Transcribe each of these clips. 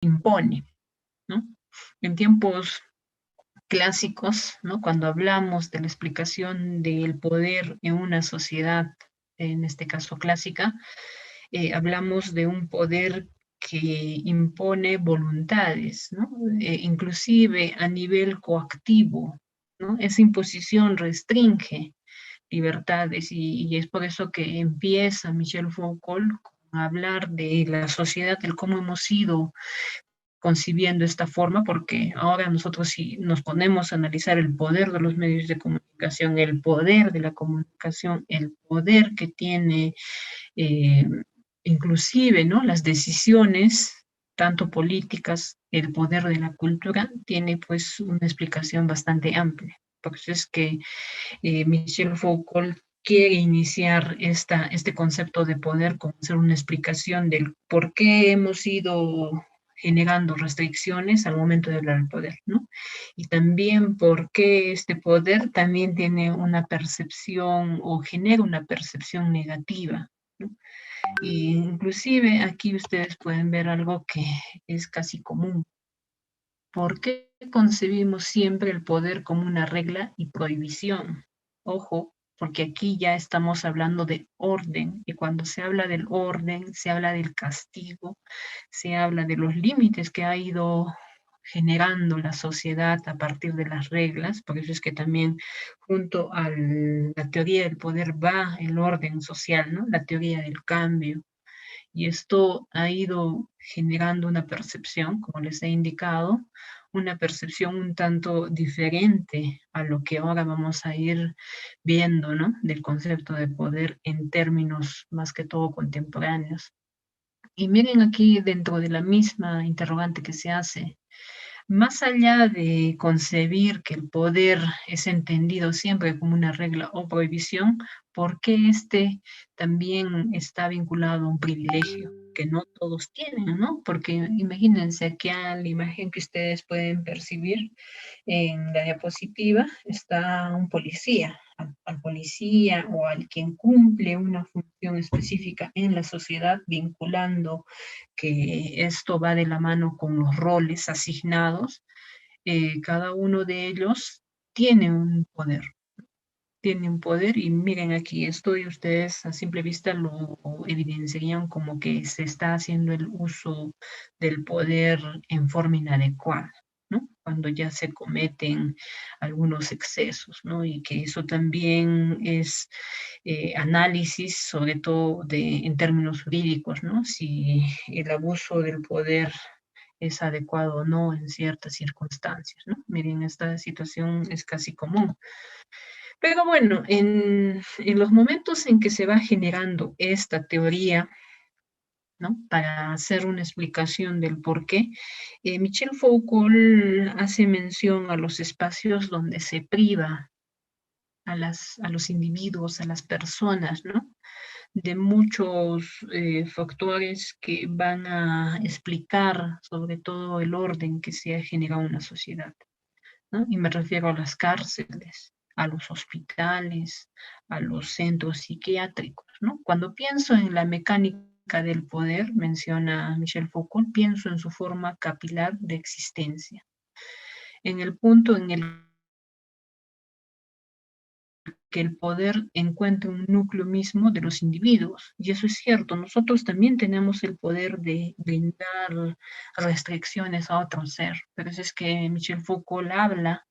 impone, ¿no? En tiempos clásicos, ¿no? Cuando hablamos de la explicación del poder en una sociedad, en este caso clásica, hablamos de un poder que impone voluntades, ¿no? Inclusive a nivel coactivo, ¿no? Esa imposición restringe libertades y es por eso que empieza Michel Foucault a hablar de la sociedad, del cómo hemos ido concibiendo esta forma, porque ahora nosotros si nos ponemos a analizar el poder de los medios de comunicación, el poder de la comunicación, el poder que tiene eh, inclusive, ¿no? Las decisiones, tanto políticas, el poder de la cultura, tiene pues una explicación bastante amplia. Por eso es que Michel Foucault quiere iniciar este concepto de poder con hacer una explicación del por qué hemos ido generando restricciones al momento de hablar del poder, ¿no? Y también por qué este poder también tiene una percepción o genera una percepción negativa, ¿no? Y inclusive aquí ustedes pueden ver algo que es casi común. ¿Por qué concebimos siempre el poder como una regla y prohibición? Ojo, porque aquí ya estamos hablando de orden, y cuando se habla del orden, se habla del castigo, se habla de los límites que ha ido generando la sociedad a partir de las reglas, por eso es que también junto a la teoría del poder va el orden social, ¿no? La teoría del cambio. Y esto ha ido generando una percepción, como les he indicado, una percepción un tanto diferente a lo que ahora vamos a ir viendo, ¿no? Del concepto de poder en términos más que todo contemporáneos. Y miren aquí dentro de la misma interrogante que se hace, más allá de concebir que el poder es entendido siempre como una regla o prohibición, ¿por qué este también está vinculado a un privilegio que no todos tienen, ¿no? Porque imagínense aquí a la imagen que ustedes pueden percibir en la diapositiva está un policía. Al policía o al quien cumple una función específica en la sociedad, vinculando que esto va de la mano con los roles asignados, cada uno de ellos tiene un poder, tiene un poder y miren aquí esto y ustedes a simple vista lo evidenciarían como que se está haciendo el uso del poder en forma inadecuada, ¿no? Cuando ya se cometen algunos excesos, ¿no? Y que eso también es análisis, sobre todo en términos jurídicos, ¿no? Si el abuso del poder es adecuado o no en ciertas circunstancias, ¿no? Miren, esta situación es casi común. Pero bueno, en los momentos en que se va generando esta teoría, ¿no? Para hacer una explicación del por qué, Michel Foucault hace mención a los espacios donde se priva a los individuos, a las personas, ¿no? De muchos factores que van a explicar sobre todo el orden que se ha generado en una sociedad, ¿no? Y me refiero a las cárceles, a los hospitales, a los centros psiquiátricos, ¿no? Cuando pienso en la mecánica del poder, menciona Michel Foucault, pienso en su forma capilar de existencia, en el punto en el que el poder encuentra un núcleo mismo de los individuos. Y eso es cierto, nosotros también tenemos el poder de brindar restricciones a otro ser. Pero eso es que Michel Foucault habla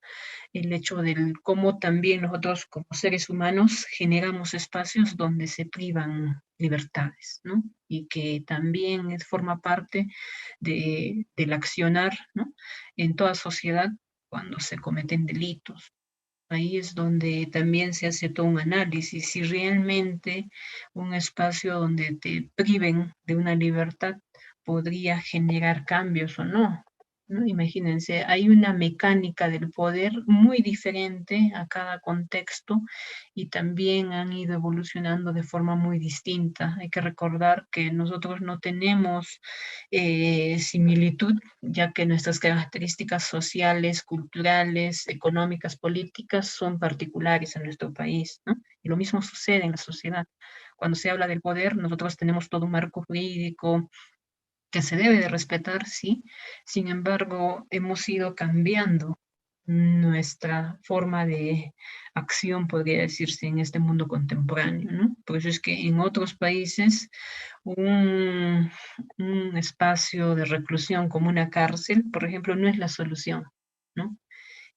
el hecho de cómo también nosotros como seres humanos generamos espacios donde se privan libertades, ¿no? Y que también forma parte del accionar, ¿no? En toda sociedad cuando se cometen delitos. Ahí es donde también se hace todo un análisis, si realmente un espacio donde te priven de una libertad podría generar cambios o no, ¿no? Imagínense, hay una mecánica del poder muy diferente a cada contexto y también han ido evolucionando de forma muy distinta. Hay que recordar que nosotros no tenemos similitud, ya que nuestras características sociales, culturales, económicas, políticas son particulares en nuestro país, ¿no? Y lo mismo sucede en la sociedad. Cuando se habla del poder, nosotros tenemos todo un marco jurídico, que se debe de respetar, sí. Sin embargo, hemos ido cambiando nuestra forma de acción, podría decirse, en este mundo contemporáneo, ¿no? Por eso es que en otros países un espacio de reclusión como una cárcel, por ejemplo, no es la solución, ¿no?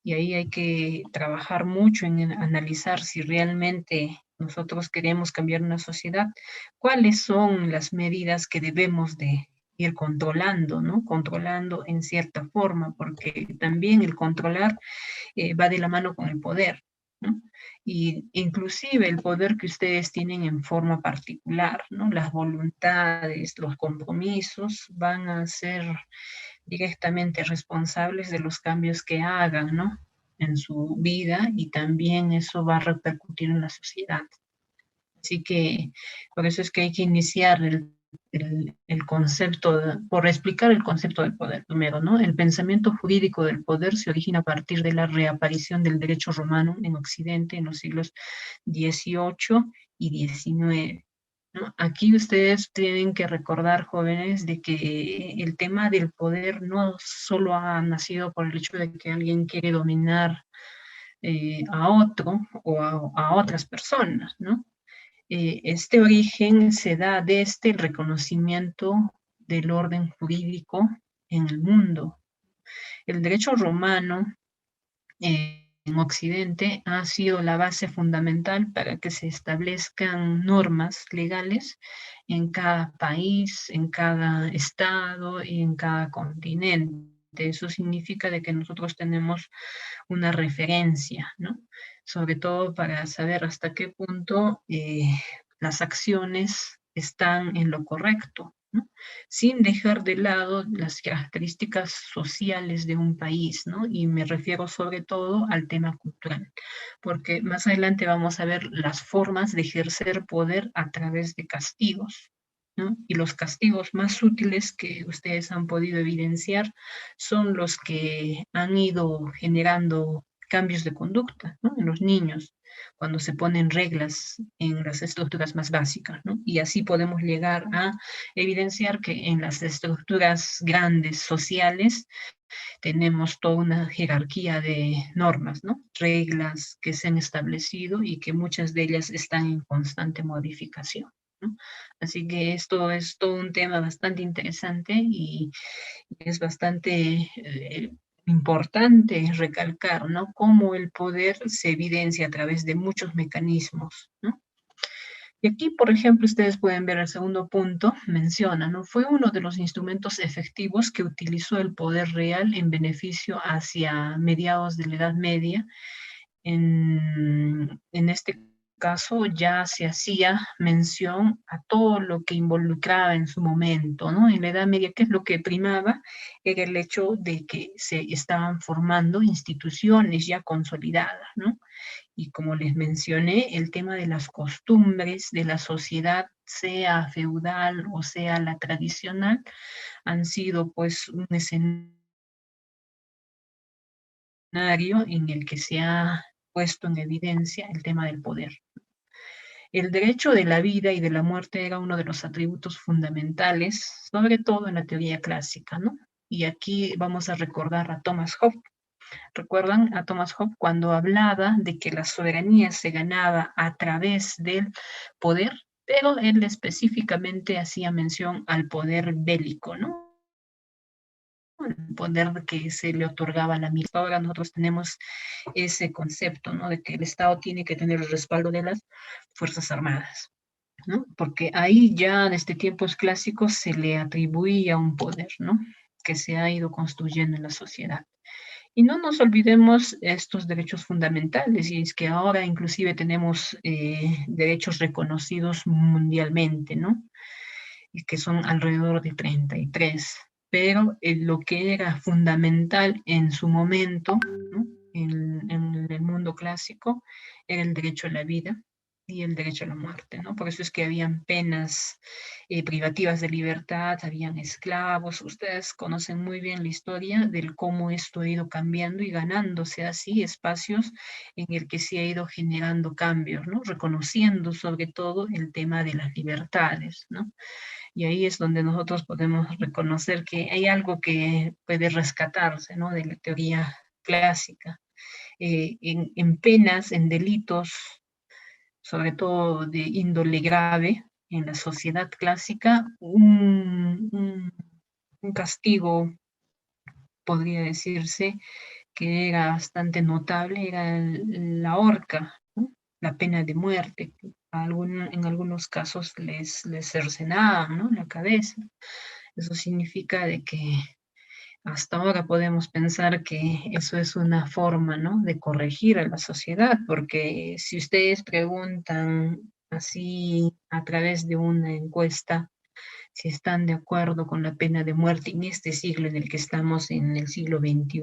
Y ahí hay que trabajar mucho en analizar si realmente nosotros queremos cambiar una sociedad, cuáles son las medidas que debemos de ir controlando, ¿no? Controlando en cierta forma, porque también el controlar va de la mano con el poder, ¿no? Y inclusive el poder que ustedes tienen en forma particular, ¿no? Las voluntades, los compromisos van a ser directamente responsables de los cambios que hagan, ¿no? En su vida, y también eso va a repercutir en la sociedad. Así que por eso es que hay que iniciar el concepto, por explicar el concepto del poder primero, ¿no? El pensamiento jurídico del poder se origina a partir de la reaparición del derecho romano en Occidente en los siglos XVIII y XIX. ¿No? Aquí ustedes tienen que recordar, jóvenes, de que el tema del poder no solo ha nacido por el hecho de que alguien quiere dominar a otro o a otras personas, ¿no? Este origen se da desde el reconocimiento del orden jurídico en el mundo. El derecho romano en Occidente ha sido la base fundamental para que se establezcan normas legales en cada país, en cada estado y en cada continente. Eso significa de que nosotros tenemos una referencia, ¿no? Sobre todo para saber hasta qué punto las acciones están en lo correcto, ¿no? Sin dejar de lado las características sociales de un país, ¿no? Y me refiero sobre todo al tema cultural, porque más adelante vamos a ver las formas de ejercer poder a través de castigos, ¿no? Y los castigos más útiles que ustedes han podido evidenciar son los que han ido generando cambios de conducta, ¿no? En los niños, cuando se ponen reglas en las estructuras más básicas, ¿no? Y así podemos llegar a evidenciar que en las estructuras grandes sociales tenemos toda una jerarquía de normas, ¿no? Reglas que se han establecido y que muchas de ellas están en constante modificación, ¿no? Así que esto es todo un tema bastante interesante y es bastante importante recalcar, ¿no? Cómo el poder se evidencia a través de muchos mecanismos, ¿no? Y aquí, por ejemplo, ustedes pueden ver el segundo punto, menciona, ¿no? Fue uno de los instrumentos efectivos que utilizó el poder real en beneficio hacia mediados de la Edad Media. En este caso ya se hacía mención a todo lo que involucraba en su momento, ¿no? En la Edad Media, ¿qué es lo que primaba? Era el hecho de que se estaban formando instituciones ya consolidadas, ¿no? Y como les mencioné, el tema de las costumbres de la sociedad, sea feudal o sea la tradicional, han sido pues un escenario en el que se ha puesto en evidencia el tema del poder. El derecho de la vida y de la muerte era uno de los atributos fundamentales, sobre todo en la teoría clásica, ¿no? Y aquí vamos a recordar a Thomas Hobbes. ¿Recuerdan a Thomas Hobbes cuando hablaba de que la soberanía se ganaba a través del poder? Pero él específicamente hacía mención al poder bélico, ¿no? El poder que se le otorgaba a la misma. Ahora nosotros tenemos ese concepto, ¿no? De que el Estado tiene que tener el respaldo de las Fuerzas Armadas, ¿no? Porque ahí ya desde tiempos clásicos se le atribuía un poder, ¿no? Que se ha ido construyendo en la sociedad. Y no nos olvidemos estos derechos fundamentales, y es que ahora inclusive tenemos derechos reconocidos mundialmente, ¿no? Y que son alrededor de 33. Pero lo que era fundamental en su momento, ¿no? En el mundo clásico, era el derecho a la vida, y el derecho a la muerte, ¿no? Por eso es que habían penas privativas de libertad, habían esclavos. Ustedes conocen muy bien la historia del cómo esto ha ido cambiando y ganándose así espacios en el que se ha ido generando cambios, ¿no? Reconociendo sobre todo el tema de las libertades, ¿no? Y ahí es donde nosotros podemos reconocer que hay algo que puede rescatarse, ¿no? De la teoría clásica. En penas, en delitos, sobre todo de índole grave, en la sociedad clásica, un castigo, podría decirse, que era bastante notable, era la horca, ¿no? La pena de muerte. En algunos casos les cercenaban, ¿no? La cabeza. Eso significa de que hasta ahora podemos pensar que eso es una forma, ¿no? De corregir a la sociedad, porque si ustedes preguntan así a través de una encuesta si están de acuerdo con la pena de muerte en este siglo en el que estamos, en el siglo XXI,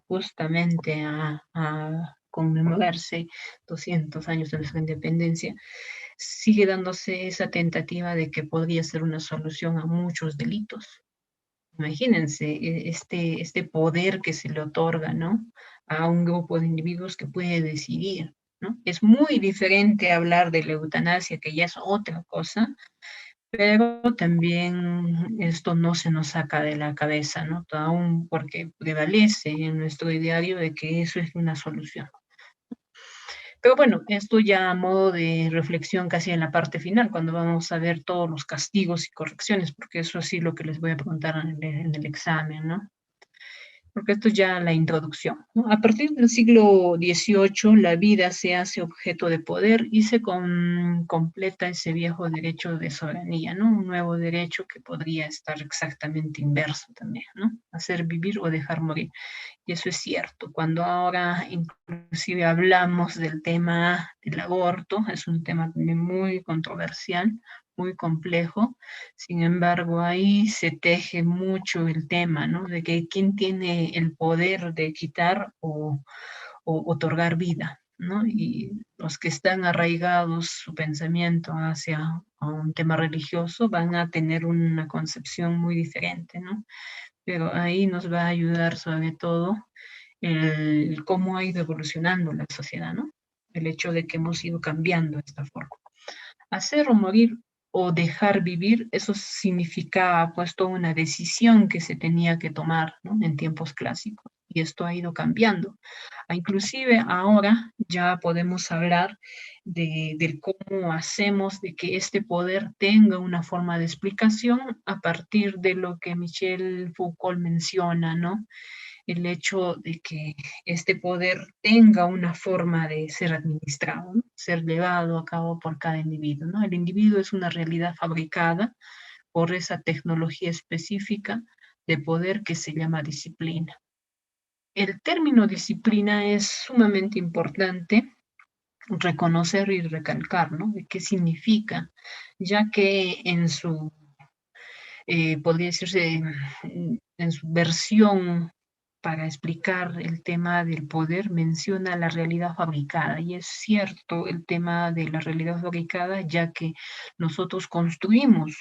justamente a conmemorarse 200 años de nuestra independencia, sigue dándose esa tentativa de que podría ser una solución a muchos delitos. Imagínense este poder que se le otorga, ¿no? A un grupo de individuos que puede decidir, ¿no? Es muy diferente hablar de la eutanasia, que ya es otra cosa, pero también esto no se nos saca de la cabeza, ¿no? Aún porque prevalece en nuestro ideario de que eso es una solución. Pero bueno, esto ya a modo de reflexión casi en la parte final, cuando vamos a ver todos los castigos y correcciones, porque eso sí lo que les voy a preguntar en el examen, ¿no? Porque esto es ya la introducción, ¿no? A partir del siglo XVIII, la vida se hace objeto de poder y se completa ese viejo derecho de soberanía, ¿no? Un nuevo derecho que podría estar exactamente inverso también, ¿no? Hacer vivir o dejar morir. Y eso es cierto. Cuando ahora inclusive hablamos del tema del aborto, es un tema también muy controversial, muy complejo. Sin embargo, ahí se teje mucho el tema, ¿no? De que quién tiene el poder de quitar o otorgar vida, ¿no? Y los que están arraigados su pensamiento hacia un tema religioso van a tener una concepción muy diferente, ¿no? Pero ahí nos va a ayudar sobre todo el cómo ha ido evolucionando la sociedad, ¿no? El hecho de que hemos ido cambiando esta forma. Hacer o morir o dejar vivir, eso significaba pues toda una decisión que se tenía que tomar, ¿no? En tiempos clásicos. Y esto ha ido cambiando. Inclusive ahora ya podemos hablar de cómo hacemos de que este poder tenga una forma de explicación a partir de lo que Michel Foucault menciona, ¿no? El hecho de que este poder tenga una forma de ser administrado, ¿no? Ser llevado a cabo por cada individuo, ¿no? El individuo es una realidad fabricada por esa tecnología específica de poder que se llama disciplina. El término disciplina es sumamente importante reconocer y recalcar, ¿no? De qué significa, ya que en su, podría decirse, en su versión para explicar el tema del poder, menciona la realidad fabricada. Y es cierto el tema de la realidad fabricada, ya que nosotros construimos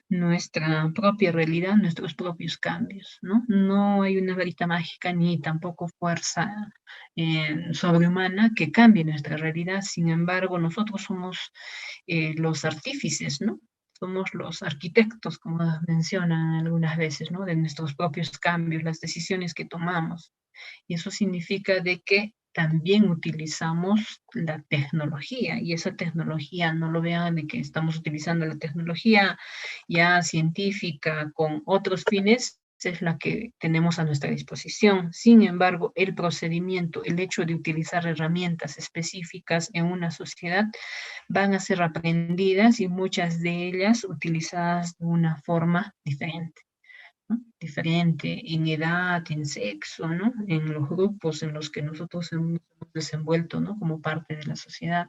nuestra propia realidad, nuestros propios cambios, ¿no? No hay una varita mágica ni tampoco fuerza sobrehumana que cambie nuestra realidad. Sin embargo, nosotros somos los artífices, ¿no? Somos los arquitectos, como mencionan algunas veces, ¿no? De nuestros propios cambios, las decisiones que tomamos. Y eso significa de que también utilizamos la tecnología y esa tecnología, no lo vean de que estamos utilizando la tecnología ya científica con otros fines, es la que tenemos a nuestra disposición. Sin embargo, el procedimiento, el hecho de utilizar herramientas específicas en una sociedad van a ser aprendidas y muchas de ellas utilizadas de una forma diferente. ¿No? Diferente en edad, en sexo, ¿no? En los grupos en los que nosotros hemos desenvuelto, ¿no? Como parte de la sociedad.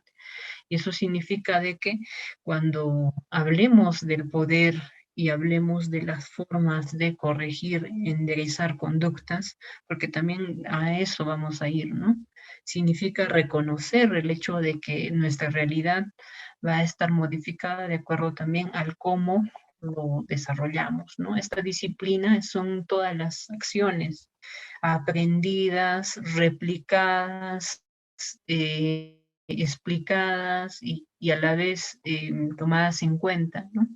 Y eso significa de que cuando hablemos del poder y hablemos de las formas de corregir, enderezar conductas, porque también a eso vamos a ir, ¿no? significa reconocer el hecho de que nuestra realidad va a estar modificada de acuerdo también al cómo lo desarrollamos, ¿no? Esta disciplina son todas las acciones aprendidas, replicadas, explicadas y a la vez tomadas en cuenta, ¿no?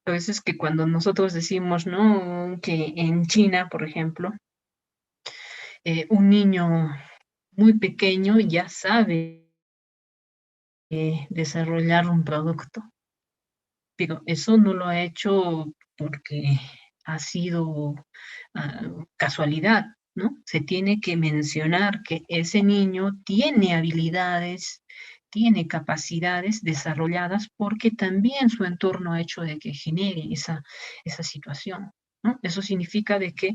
A veces que cuando nosotros decimos, ¿no? Que en China, por ejemplo, un niño muy pequeño ya sabe desarrollar un producto, pero eso no lo ha hecho porque ha sido casualidad, ¿no? Se tiene que mencionar que ese niño tiene habilidades, tiene capacidades desarrolladas porque también su entorno ha hecho de que genere esa situación, ¿no? Eso significa de que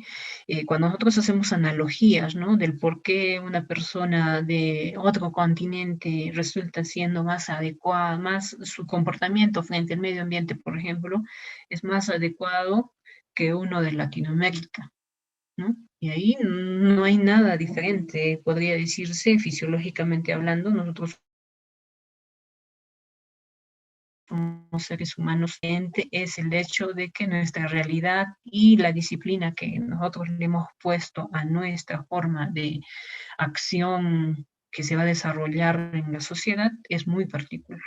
cuando nosotros hacemos analogías, ¿no? Del por qué una persona de otro continente resulta siendo más adecuada, más su comportamiento frente al medio ambiente, por ejemplo, es más adecuado que uno de Latinoamérica, ¿no? Y ahí no hay nada diferente, podría decirse, fisiológicamente hablando, nosotros como seres humanos, es el hecho de que nuestra realidad y la disciplina que nosotros le hemos puesto a nuestra forma de acción que se va a desarrollar en la sociedad es muy particular,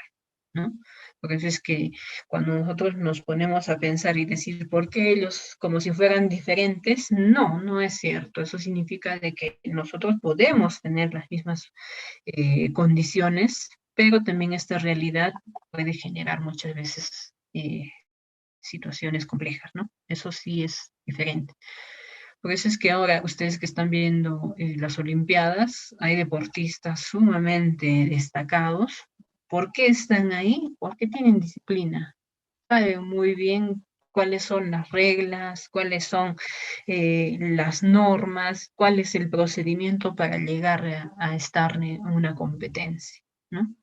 ¿no? Por eso es que cuando nosotros nos ponemos a pensar y decir, ¿por qué ellos como si fueran diferentes? No, no es cierto. Eso significa de que nosotros podemos tener las mismas condiciones, pero también esta realidad puede generar muchas veces situaciones complejas, ¿no? Eso sí es diferente. Por eso es que ahora ustedes que están viendo las Olimpiadas, hay deportistas sumamente destacados. ¿Por qué están ahí? Porque tienen disciplina. Saben muy bien cuáles son las reglas, cuáles son las normas, cuál es el procedimiento para llegar a estar en una competencia, ¿no?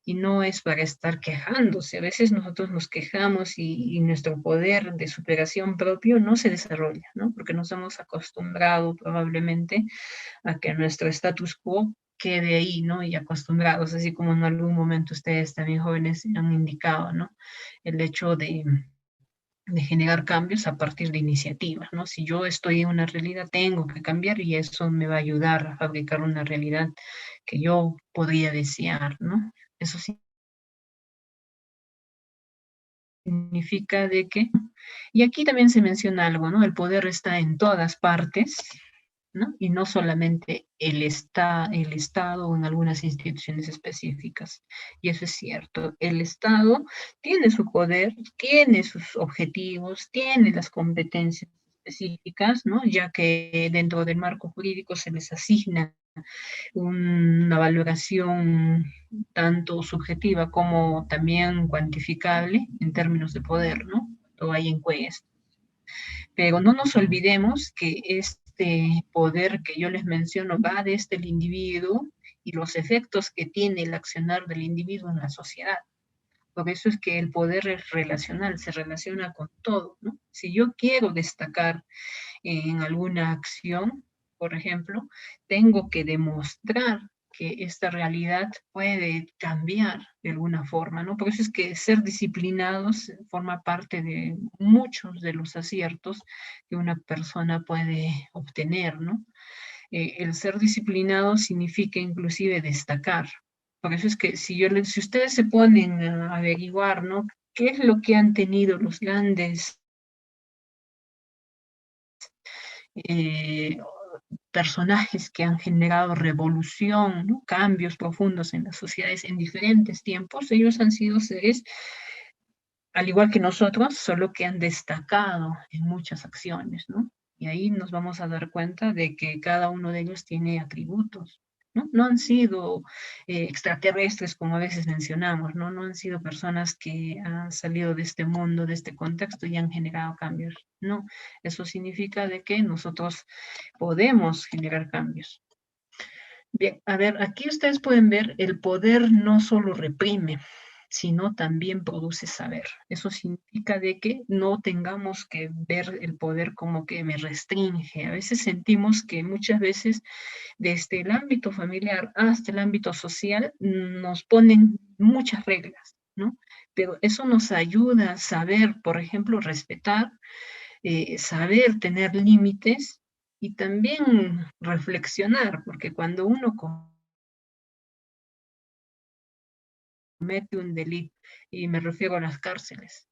Y no es para estar quejándose. A veces nosotros nos quejamos y nuestro poder de superación propio no se desarrolla, ¿no? Porque nos hemos acostumbrado probablemente a que nuestro status quo quede ahí, ¿no? Y acostumbrados, así como en algún momento ustedes también jóvenes han indicado, ¿no? El hecho de generar cambios a partir de iniciativas, ¿no? Si yo estoy en una realidad, tengo que cambiar y eso me va a ayudar a fabricar una realidad que yo podría desear, ¿no? Eso sí significa de que, y aquí también se menciona algo, ¿no? El poder está en todas partes, ¿no? Y no solamente el Estado o en algunas instituciones específicas. Y eso es cierto. El Estado tiene su poder, tiene sus objetivos, tiene las competencias específicas, ¿no? Ya que dentro del marco jurídico se les asigna una valoración tanto subjetiva como también cuantificable en términos de poder, ¿no? Todo hay encuestas. Pero no nos olvidemos que este poder que yo les menciono va desde el individuo y los efectos que tiene el accionar del individuo en la sociedad. Por eso es que el poder es relacional, se relaciona con todo, ¿no? Si yo quiero destacar en alguna acción, por ejemplo, tengo que demostrar que esta realidad puede cambiar de alguna forma, ¿no? Por eso es que ser disciplinados forma parte de muchos de los aciertos que una persona puede obtener, ¿no? El ser disciplinado significa inclusive destacar. Por eso es que si ustedes se ponen a averiguar, ¿no? ¿Qué es lo que han tenido los grandes eh, personajes que han generado revolución, ¿no? Cambios profundos en las sociedades en diferentes tiempos? Ellos han sido seres, al igual que nosotros, solo que han destacado en muchas acciones, ¿no? Y ahí nos vamos a dar cuenta de que cada uno de ellos tiene atributos, ¿no? No han sido extraterrestres, como a veces mencionamos, ¿no? No han sido personas que han salido de este mundo, de este contexto y han generado cambios. No, eso significa de que nosotros podemos generar cambios. Bien, a ver, aquí ustedes pueden ver el poder no solo reprime, sino también produce saber. Eso significa de que no tengamos que ver el poder como que me restringe. A veces sentimos que muchas veces desde el ámbito familiar hasta el ámbito social nos ponen muchas reglas, ¿no? Pero eso nos ayuda a saber, por ejemplo, respetar, saber tener límites y también reflexionar, porque cuando uno comete un delito, y me refiero a las cárceles,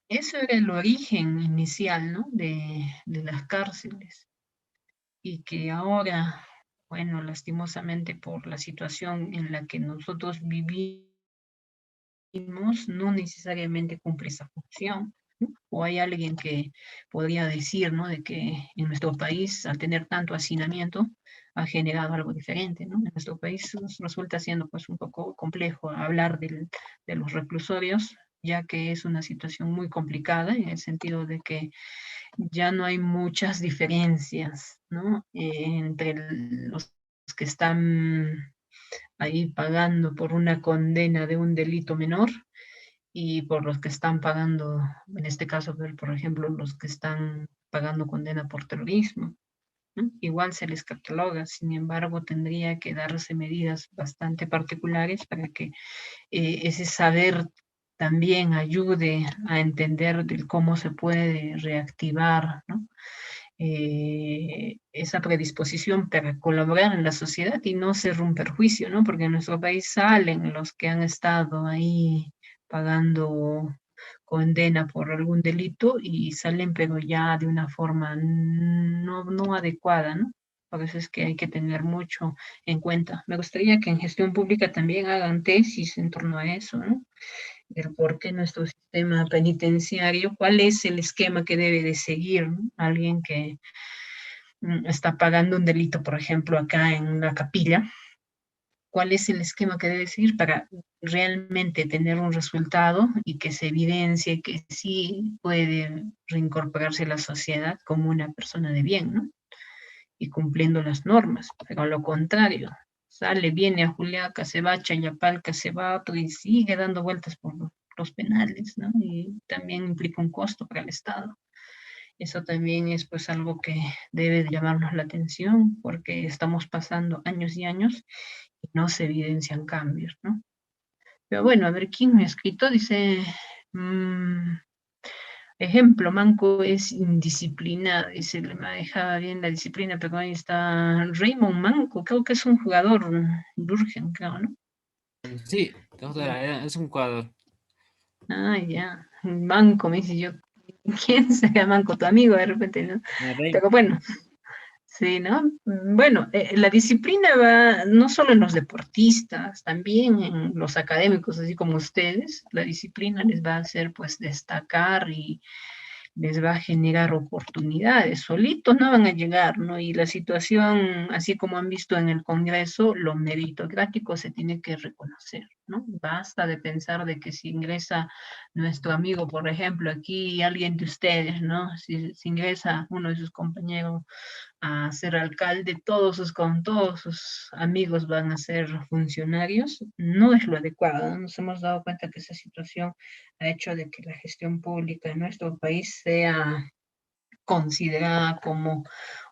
eso era el origen inicial, ¿no? De las cárceles, y que ahora, bueno, lastimosamente por la situación en la que nosotros vivimos, no necesariamente cumple esa función, ¿no? O hay alguien que podría decir, ¿no? De que en nuestro país, al tener tanto hacinamiento, ha generado algo diferente, ¿no? En nuestro país resulta siendo pues un poco complejo hablar de los reclusorios, ya que es una situación muy complicada en el sentido de que ya no hay muchas diferencias, ¿no? Entre los que están ahí pagando por una condena de un delito menor y por los que están pagando, en este caso, por ejemplo, los que están pagando condena por terrorismo, ¿no? Igual se les cataloga, sin embargo, tendría que darse medidas bastante particulares para que ese saber también ayude a entender del cómo se puede reactivar, ¿no? Esa predisposición para colaborar en la sociedad y no ser un perjuicio, ¿no? Porque en nuestro país salen los que han estado ahí pagando condena por algún delito y salen pero ya de una forma no adecuada, ¿no? Por eso es que hay que tener mucho en cuenta. Me gustaría que en gestión pública también hagan tesis en torno a eso, ¿no? Del por qué nuestro sistema penitenciario, cuál es el esquema que debe de seguir, ¿no? Alguien que está pagando un delito, por ejemplo, acá en la capilla, cuál es el esquema que debe seguir para realmente tener un resultado y que se evidencie que sí puede reincorporarse a la sociedad como una persona de bien, ¿no? Y cumpliendo las normas, pero a lo contrario, sale, viene a Juliaca, se va a Chayapalca, se va a otro y sigue dando vueltas por los penales, ¿no? Y también implica un costo para el Estado. Eso también es pues algo que debe de llamarnos la atención porque estamos pasando años y años y no se evidencian cambios, ¿no? Pero bueno, a ver, ¿quién me ha escrito? Dice, mm, ejemplo, Manco es indisciplinado y se le manejaba bien la disciplina, pero ahí está Raymond Manco, creo que es un jugador Durgen, creo, ¿no? Sí, doctora, es un jugador. Ah, ya, Manco, me dice yo, ¿quién será Manco? Tu amigo de repente, ¿no? Pero bueno, sí, ¿no? Bueno, la disciplina va no solo en los deportistas, también en los académicos, así como ustedes, la disciplina les va a hacer pues destacar y les va a generar oportunidades. Solitos no van a llegar, ¿no? Y la situación, así como han visto en el Congreso, lo meritocrático se tiene que reconocer, ¿no? Basta de pensar de que si ingresa nuestro amigo, por ejemplo, aquí alguien de ustedes, ¿no? Si ingresa uno de sus compañeros a ser alcalde, con todos sus amigos van a ser funcionarios, no es lo adecuado, ¿no? Nos hemos dado cuenta que esa situación ha hecho de que la gestión pública en nuestro país sea considerada como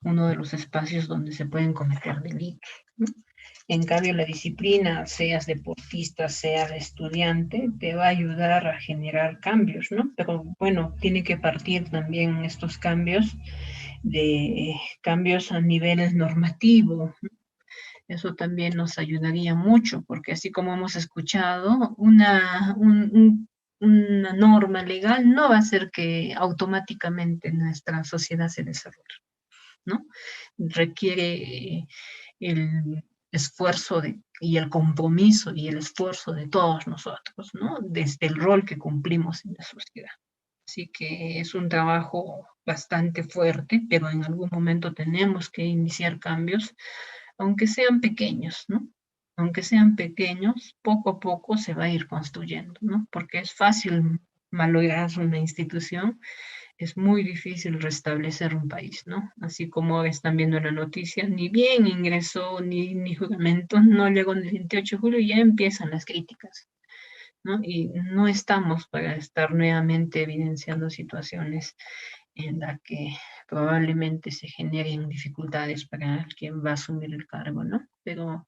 uno de los espacios donde se pueden cometer delitos, ¿no? En cambio, la disciplina, seas deportista, seas estudiante, te va a ayudar a generar cambios, ¿no? Pero bueno, tiene que partir también estos cambios de cambios a niveles normativos. Eso también nos ayudaría mucho, porque así como hemos escuchado, una norma legal no va a hacer que automáticamente nuestra sociedad se desarrolle, ¿no? Requiere el esfuerzo y el compromiso y el esfuerzo de todos nosotros, ¿no? Desde el rol que cumplimos en la sociedad. Así que es un trabajo bastante fuerte, pero en algún momento tenemos que iniciar cambios, aunque sean pequeños, ¿no? Aunque sean pequeños, poco a poco se va a ir construyendo, ¿no? Porque es fácil malograr una institución, es muy difícil restablecer un país, ¿no? Así como ahora están viendo la noticia, ni bien ingresó, ni juramento, no llegó en el 28 de julio, ya empiezan las críticas. ¿no? Y no estamos para estar nuevamente evidenciando situaciones en las que probablemente se generen dificultades para quien va a asumir el cargo, ¿no? Pero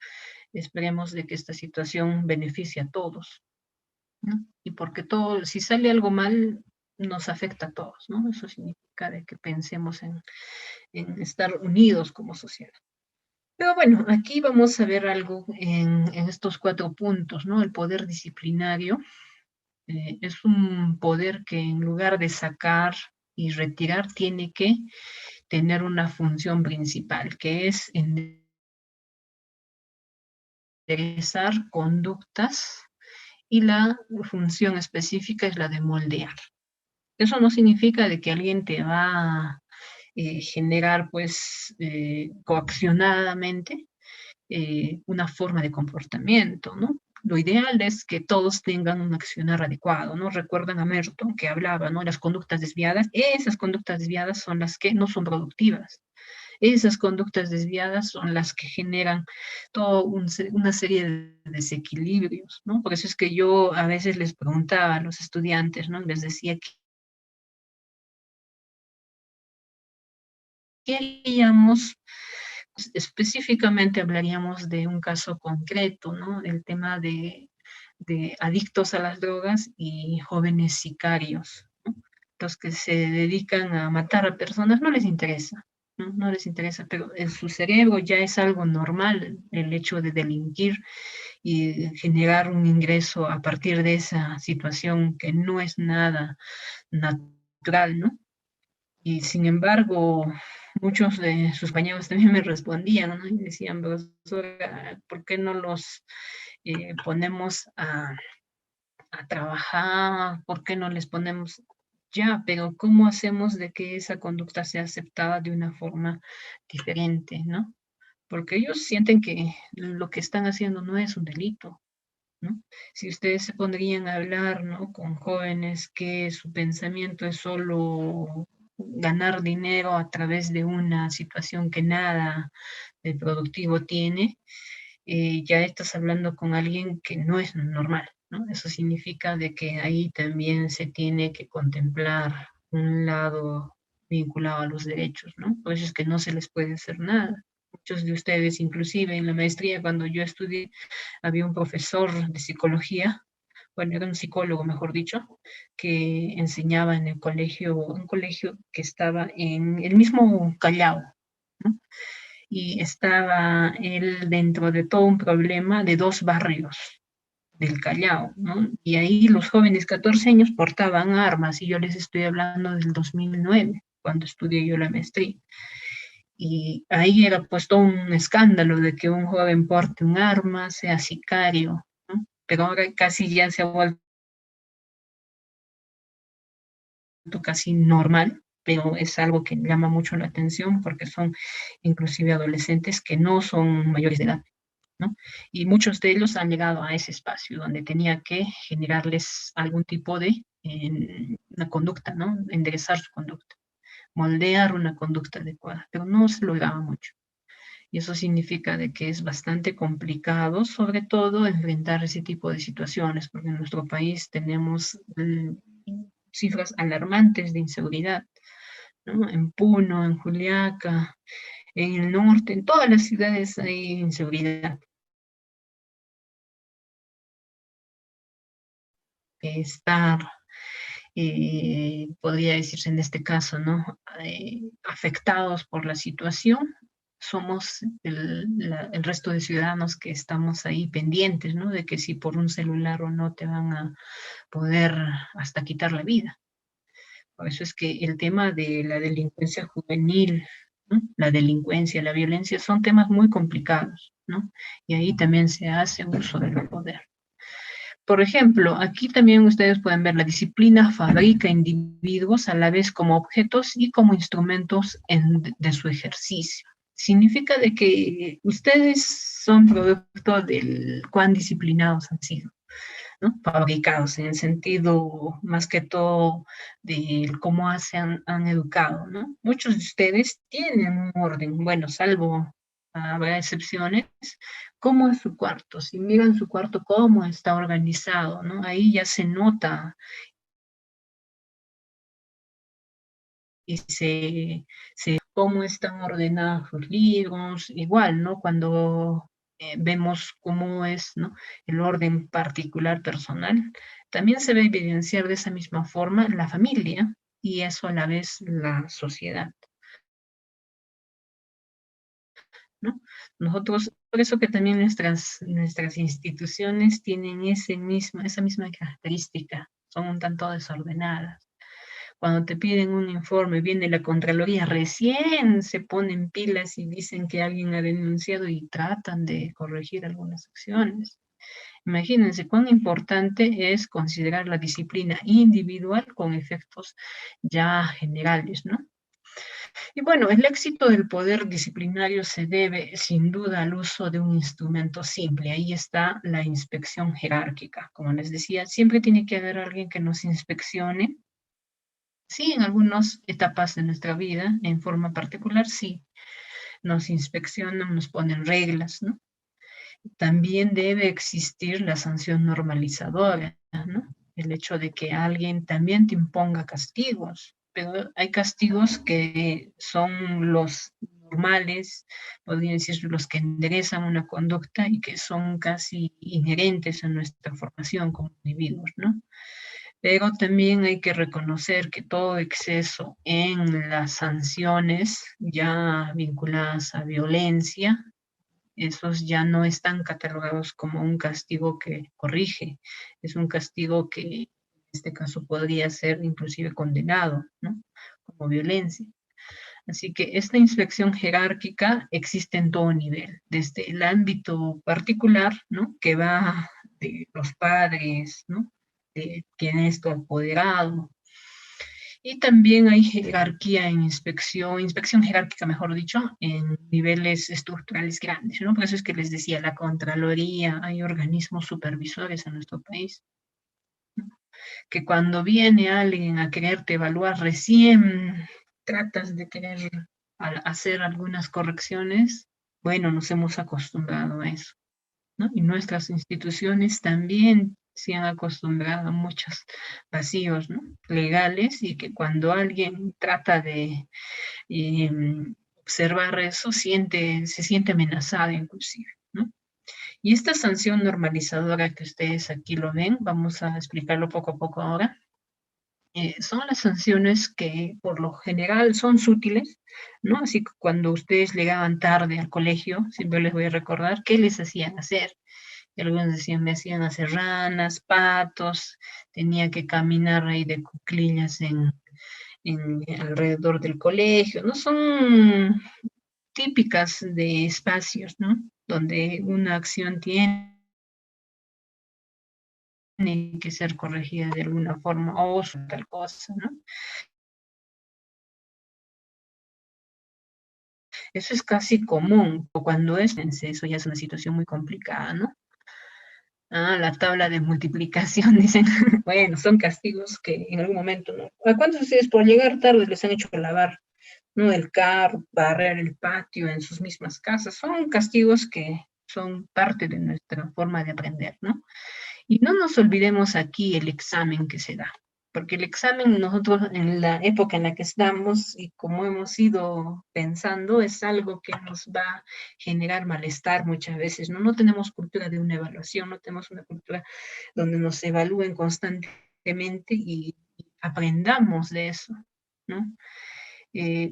esperemos de que esta situación beneficie a todos, ¿no? Y porque todo, si sale algo mal, nos afecta a todos, ¿no? Eso significa de que pensemos en estar unidos como sociedad. Pero bueno, aquí vamos a ver algo en estos 4 puntos, ¿no? El poder disciplinario es un poder que en lugar de sacar y retirar, tiene que tener una función principal, que es enderezar conductas y la función específica es la de moldear. Eso no significa de que alguien te va a generar, pues, coaccionadamente una forma de comportamiento, ¿no? Lo ideal es que todos tengan un accionar adecuado, ¿no? Recuerdan a Merton que hablaba, ¿no? Las conductas desviadas, esas conductas desviadas son las que no son productivas. Esas conductas desviadas son las que generan toda una serie de desequilibrios, ¿no? Por eso es que yo a veces les preguntaba a los estudiantes, ¿no? Les decía que ¿qué haríamos? Específicamente hablaríamos de un caso concreto, ¿no? El tema de adictos a las drogas y jóvenes sicarios, ¿no? Los que se dedican a matar a personas no les interesa, ¿no? No les interesa, pero en su cerebro ya es algo normal el hecho de delinquir y generar un ingreso a partir de esa situación que no es nada natural, ¿no? Y sin embargo, muchos de sus compañeros también me respondían, ¿no? Y decían, profesora, ¿por qué no los ponemos a trabajar? ¿Por qué no les ponemos ya? Pero ¿cómo hacemos de que esa conducta sea aceptada de una forma diferente, ¿no? Porque ellos sienten que lo que están haciendo no es un delito, ¿no? Si ustedes se pondrían a hablar, ¿no? Con jóvenes que su pensamiento es solo ganar dinero a través de una situación que nada de productivo tiene, ya estás hablando con alguien que no es normal, ¿no? Eso significa de que ahí también se tiene que contemplar un lado vinculado a los derechos, ¿no? Por eso es que no se les puede hacer nada. Muchos de ustedes, inclusive en la maestría, cuando yo estudié, había un profesor de psicología, bueno, era un psicólogo, mejor dicho, que enseñaba en el colegio, un colegio que estaba en el mismo Callao, ¿no? Y estaba él dentro de todo un problema de 2 barrios del Callao, ¿no? Y ahí los jóvenes 14 años portaban armas, y yo les estoy hablando del 2009, cuando estudié yo la maestría. Y ahí era puesto un escándalo de que un joven porte un arma, sea sicario, ¿no? Pero ahora casi ya se ha vuelto casi normal, pero es algo que llama mucho la atención porque son inclusive adolescentes que no son mayores de edad, ¿no? Y muchos de ellos han llegado a ese espacio donde tenía que generarles algún tipo de una conducta, ¿no? Enderezar su conducta, moldear una conducta adecuada, pero no se lograba mucho. Y eso significa de que es bastante complicado, sobre todo, enfrentar ese tipo de situaciones, porque en nuestro país tenemos cifras alarmantes de inseguridad, ¿no? En Puno, en Juliaca, en el norte, en todas las ciudades hay inseguridad. Estar, podría decirse en este caso, ¿no? Afectados por la situación, somos el resto de ciudadanos que estamos ahí pendientes, ¿no? De que si por un celular o no te van a poder hasta quitar la vida. Por eso es que el tema de la delincuencia juvenil, ¿no? La delincuencia, la violencia son temas muy complicados, ¿no? Y ahí también se hace uso del poder. Por ejemplo, aquí también ustedes pueden ver la disciplina fabrica individuos a la vez como objetos y como instrumentos de su ejercicio. Significa de que ustedes son producto del cuán disciplinados han sido, ¿no? Fabricados en el sentido más que todo de cómo han educado, ¿no? Muchos de ustedes tienen un orden, bueno, salvo habrá excepciones, cómo es su cuarto, si miran su cuarto, cómo está organizado, ¿no? Ahí ya se nota y cómo están ordenados sus libros, igual, ¿no? Cuando vemos cómo es, ¿no? El orden particular personal, también se ve evidenciar de esa misma forma la familia y eso a la vez la sociedad, ¿no? Nosotros, por eso que también nuestras instituciones tienen esa misma característica, son un tanto desordenadas. Cuando te piden un informe, viene la Contraloría, recién se ponen pilas y dicen que alguien ha denunciado y tratan de corregir algunas acciones. Imagínense cuán importante es considerar la disciplina individual con efectos ya generales, ¿no? Y bueno, el éxito del poder disciplinario se debe sin duda al uso de un instrumento simple. Ahí está la inspección jerárquica. Como les decía, siempre tiene que haber alguien que nos inspeccione. Sí, en algunas etapas de nuestra vida, en forma particular, sí, nos inspeccionan, nos ponen reglas, ¿no? También debe existir la sanción normalizadora, ¿no? El hecho de que alguien también te imponga castigos, pero hay castigos que son los normales, podría decir los que enderezan una conducta y que son casi inherentes a nuestra formación como individuos, ¿no? Pero también hay que reconocer que todo exceso en las sanciones ya vinculadas a violencia, esos ya no están catalogados como un castigo que corrige, es un castigo que en este caso podría ser inclusive condenado, ¿no? Como violencia. Así que esta inspección jerárquica existe en todo nivel, desde el ámbito particular, ¿no? Que va de los padres, ¿no? De quién es tu apoderado. Y también hay jerarquía en inspección jerárquica, mejor dicho, en niveles estructurales grandes, ¿no? Por eso es que les decía, la Contraloría, hay organismos supervisores en nuestro país, ¿no? Que cuando viene alguien a quererte evaluar, recién tratas de querer hacer algunas correcciones, bueno, nos hemos acostumbrado a eso, ¿no? Y nuestras instituciones también se han acostumbrado a muchos vacíos, ¿no? Legales y que cuando alguien trata de eh, observar eso, se siente amenazada inclusive, ¿no? Y esta sanción normalizadora que ustedes aquí lo ven, vamos a explicarlo poco a poco ahora, son las sanciones que por lo general son sutiles, ¿no? Así que cuando ustedes llegaban tarde al colegio, siempre les voy a recordar qué les hacían hacer. Y algunos decían, me hacían hacer ranas, patos, tenía que caminar ahí de cuclillas en alrededor del colegio, ¿no? Son típicas de espacios, ¿no? Donde una acción tiene que ser corregida de alguna forma o tal cosa, ¿no? Eso es casi común, o cuando eso ya es una situación muy complicada, ¿no? Ah, la tabla de multiplicación, dicen. Bueno, son castigos que en algún momento, ¿no? ¿A cuántos de ustedes por llegar tarde les han hecho lavar, ¿no? El carro, barrer el patio en sus mismas casas? Son castigos que son parte de nuestra forma de aprender, ¿no? Y no nos olvidemos aquí el examen que se da, porque el examen nosotros en la época en la que estamos y como hemos ido pensando es algo que nos va a generar malestar muchas veces, ¿no? No tenemos cultura de una evaluación, no tenemos una cultura donde nos evalúen constantemente y aprendamos de eso, ¿no?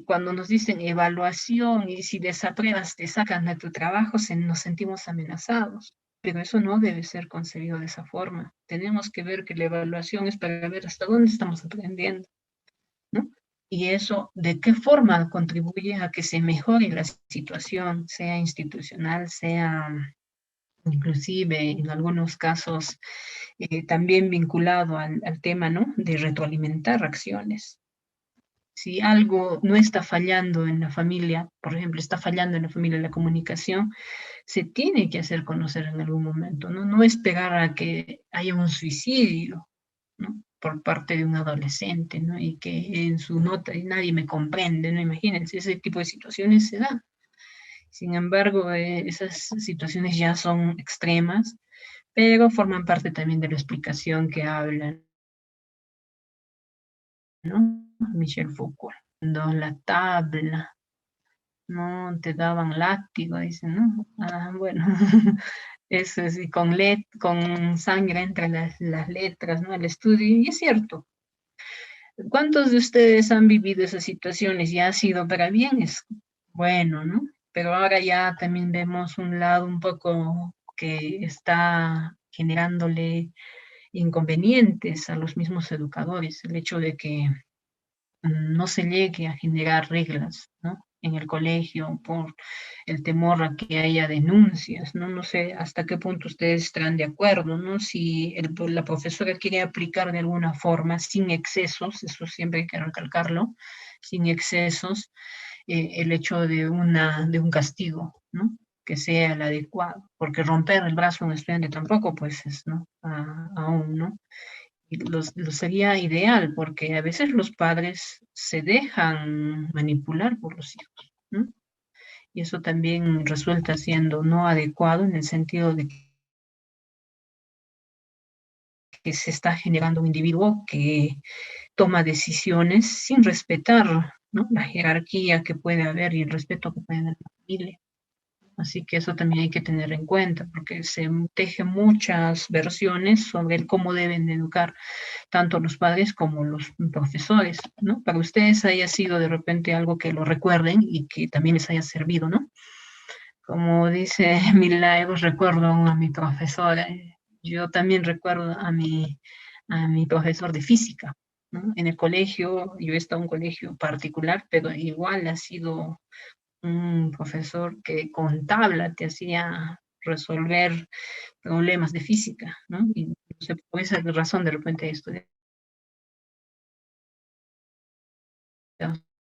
Cuando nos dicen evaluación y si desapruebas te sacan de tu trabajo, nos sentimos amenazados. Pero eso no debe ser concebido de esa forma. Tenemos que ver que la evaluación es para ver hasta dónde estamos aprendiendo, ¿no? Y eso, ¿de qué forma contribuye a que se mejore la situación, sea institucional, sea inclusive en algunos casos también vinculado al tema, ¿no? De retroalimentar acciones. Si algo no está fallando en la familia, por ejemplo, está fallando en la familia la comunicación, se tiene que hacer conocer en algún momento, ¿no? No esperar a que haya un suicidio, ¿no? Por parte de un adolescente, ¿no? Y que en su nota y nadie me comprende, ¿no? Imagínense, ese tipo de situaciones se dan. Sin embargo, esas situaciones ya son extremas, pero forman parte también de la explicación que hablan, ¿no? Michel Foucault, cuando la tabla, ¿no? Te daban látigo, dicen, ¿no? Ah, bueno, eso es, y con sangre entre las letras, ¿no? El estudio, y es cierto. ¿Cuántos de ustedes han vivido esas situaciones y ha sido para bien? Es bueno, ¿no? Pero ahora ya también vemos un lado un poco que está generándole inconvenientes a los mismos educadores, el hecho de que no se llegue a generar reglas, ¿no? En el colegio por el temor a que haya denuncias, ¿no? No sé hasta qué punto ustedes estarán de acuerdo, ¿no? Si la profesora quiere aplicar de alguna forma, sin excesos, eso siempre hay que recalcarlo, sin excesos, el hecho de un castigo, ¿no? Que sea el adecuado, porque romper el brazo a un estudiante tampoco, pues es, ¿no? Aún, ¿no? Y lo sería ideal, porque a veces los padres se dejan manipular por los hijos, ¿no? Y eso también resulta siendo no adecuado en el sentido de que se está generando un individuo que toma decisiones sin respetar, ¿no? La jerarquía que puede haber y el respeto que puede haber en la familia. Así que eso también hay que tener en cuenta, porque se tejen muchas versiones sobre el cómo deben educar tanto los padres como los profesores, ¿no? Para ustedes haya sido de repente algo que lo recuerden y que también les haya servido, ¿no? Como dice Milagros, recuerdo a mi profesora, yo también recuerdo a mi profesor de física, ¿no? En el colegio, yo he estado en un colegio particular, pero igual ha sido un profesor que con tabla te hacía resolver problemas de física, ¿no? Y no sé, por esa razón de repente estudié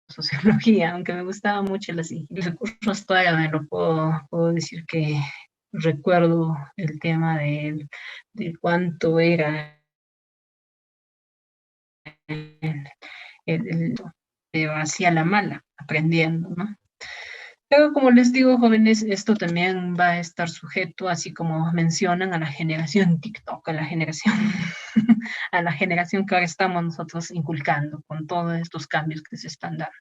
sociología, aunque me gustaba mucho los recursos, todavía me lo puedo decir que recuerdo el tema de cuánto era el, el, hacía la mala aprendiendo, ¿no? Pero como les digo, jóvenes, esto también va a estar sujeto, así como mencionan, a la generación TikTok, a la generación, a la generación que ahora estamos nosotros inculcando con todos estos cambios que se están dando.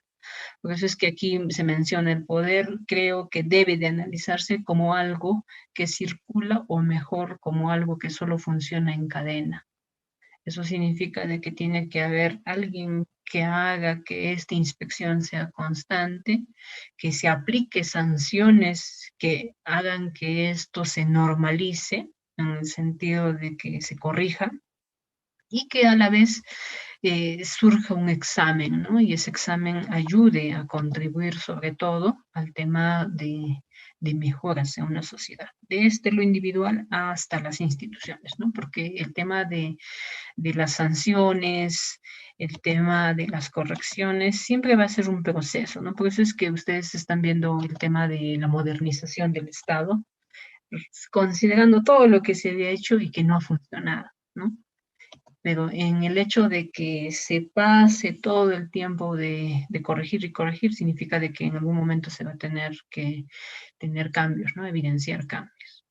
Por eso es que aquí se menciona el poder, creo que debe de analizarse como algo que circula o mejor como algo que solo funciona en cadena. Eso significa de que tiene que haber alguien que haga que esta inspección sea constante, que se aplique sanciones que hagan que esto se normalice, en el sentido de que se corrija, y que a la vez surja un examen, ¿no? Y ese examen ayude a contribuir sobre todo al tema de mejoras en una sociedad, desde lo individual hasta las instituciones, ¿no? Porque el tema de las sanciones, el tema de las correcciones, siempre va a ser un proceso, ¿no? Por eso es que ustedes están viendo el tema de la modernización del Estado, considerando todo lo que se había hecho y que no ha funcionado, ¿no? Pero en el hecho de que se pase todo el tiempo de corregir y corregir, significa de que en algún momento se va a tener que tener cambios, ¿no? Evidenciar cambios.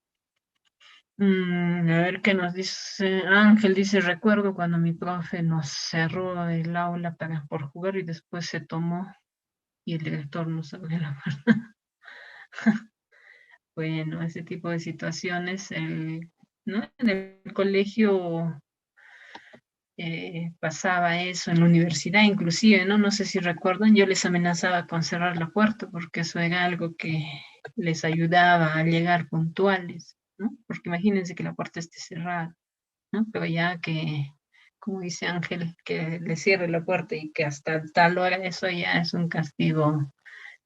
A ver qué nos dice Ángel, dice, recuerdo cuando mi profe nos cerró el aula por jugar y después se tomó y el director nos abrió la puerta. Bueno, ese tipo de situaciones, ¿no? En el colegio pasaba eso, en la universidad inclusive, ¿no? No sé si recuerdan, yo les amenazaba con cerrar la puerta porque eso era algo que les ayudaba a llegar puntuales, ¿no? Porque imagínense que la puerta esté cerrada, ¿no? Pero ya que, como dice Ángel, que le cierre la puerta y que hasta tal hora, eso ya es un castigo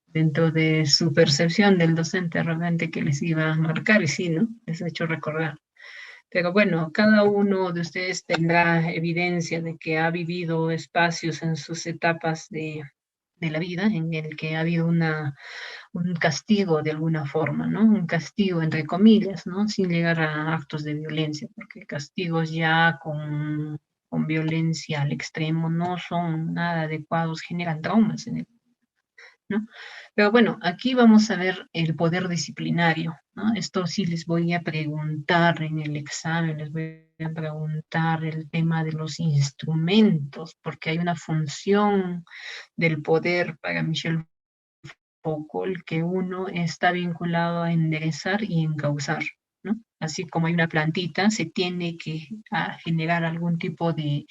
dentro de su percepción del docente realmente que les iba a marcar, y sí, ¿no? Les ha hecho recordar. Pero bueno, cada uno de ustedes tendrá evidencia de que ha vivido espacios en sus etapas de la vida en el que ha habido un castigo de alguna forma, ¿no? Un castigo entre comillas, ¿no? Sin llegar a actos de violencia, porque castigos ya con violencia al extremo no son nada adecuados, generan traumas en el, ¿no? Pero bueno, aquí vamos a ver el poder disciplinario, ¿no? Esto sí les voy a preguntar en el examen, les voy a preguntar el tema de los instrumentos, porque hay una función del poder para Michel Foucault que uno está vinculado a enderezar y encauzar, ¿no? Así como hay una plantita, se tiene que generar algún tipo de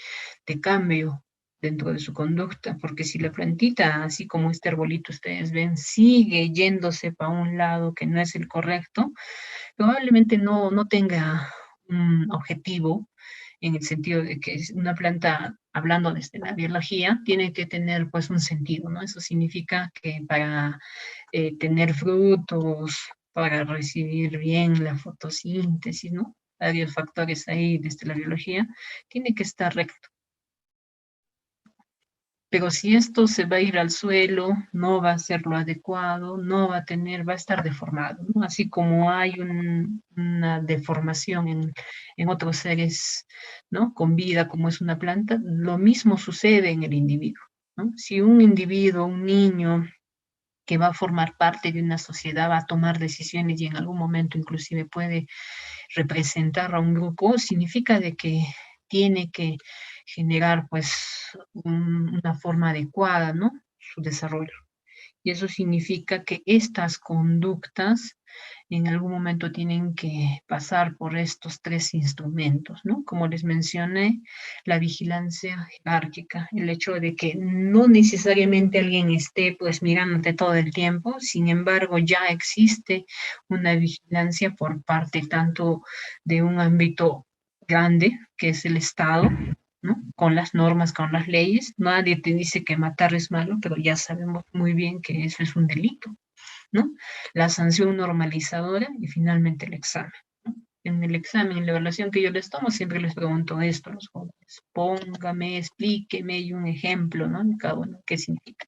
cambio dentro de su conducta, porque si la plantita, así como este arbolito ustedes ven, sigue yéndose para un lado que no es el correcto, probablemente no tenga un objetivo en el sentido de que es una planta, hablando desde la biología, tiene que tener pues un sentido, ¿no? Eso significa que para tener frutos, para recibir bien la fotosíntesis, ¿no? Varios factores ahí desde la biología, tiene que estar recto. Pero si esto se va a ir al suelo, no va a ser lo adecuado, no va a tener, va a estar deformado, ¿no? Así como hay una deformación en otros seres, ¿no? Con vida, como es una planta, lo mismo sucede en el individuo, ¿no? Si un individuo, un niño que va a formar parte de una sociedad, va a tomar decisiones y en algún momento inclusive puede representar a un grupo, significa de que tiene que generar pues una forma adecuada, ¿no? Su desarrollo. Y eso significa que estas conductas en algún momento tienen que pasar por estos tres instrumentos, ¿no? Como les mencioné, la vigilancia jerárquica, el hecho de que no necesariamente alguien esté pues mirándote todo el tiempo, sin embargo ya existe una vigilancia por parte tanto de un ámbito grande, que es el Estado, ¿no? Con las normas, con las leyes. Nadie te dice que matar es malo, pero ya sabemos muy bien que eso es un delito, ¿no? La sanción normalizadora y finalmente el examen, ¿no? En el examen, en la evaluación que yo les tomo, siempre les pregunto esto a los jóvenes. Póngame, explíqueme y un ejemplo, ¿no? De cada uno, ¿qué significa?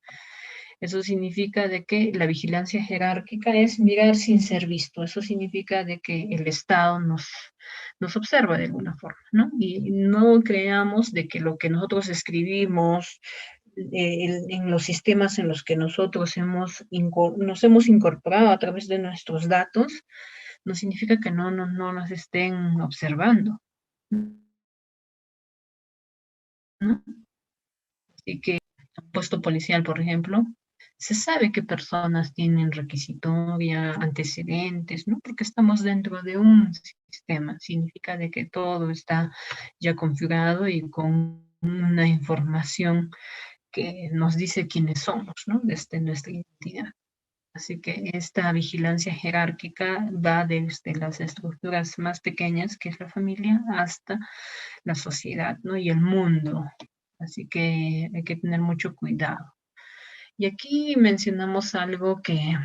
Eso significa de que la vigilancia jerárquica es mirar sin ser visto. Eso significa de que el Estado nos observa de alguna forma, ¿no? Y no creamos de que lo que nosotros escribimos en los sistemas en los que nosotros nos hemos incorporado a través de nuestros datos, no significa que no nos estén observando, ¿no? Así que un puesto policial, por ejemplo, se sabe qué personas tienen requisitoria, antecedentes, ¿no? Porque estamos dentro de un sistema. Significa de que todo está ya configurado y con una información que nos dice quiénes somos, ¿no? Desde nuestra identidad. Así que esta vigilancia jerárquica va desde las estructuras más pequeñas, que es la familia, hasta la sociedad, ¿no? Y el mundo. Así que hay que tener mucho cuidado. Y aquí mencionamos algo que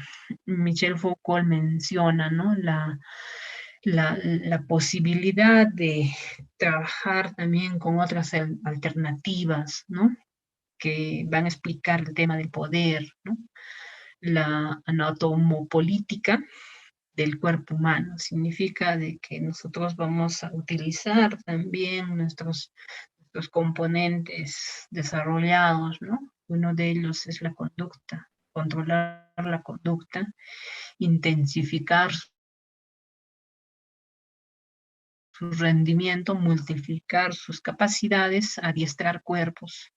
Michel Foucault menciona, ¿no? La posibilidad de trabajar también con otras alternativas, ¿no? Que van a explicar el tema del poder, ¿no? La anatomopolítica del cuerpo humano. Significa de que nosotros vamos a utilizar también nuestros componentes desarrollados, ¿no? Uno de ellos es la conducta, controlar la conducta, intensificar su rendimiento, multiplicar sus capacidades, adiestrar cuerpos.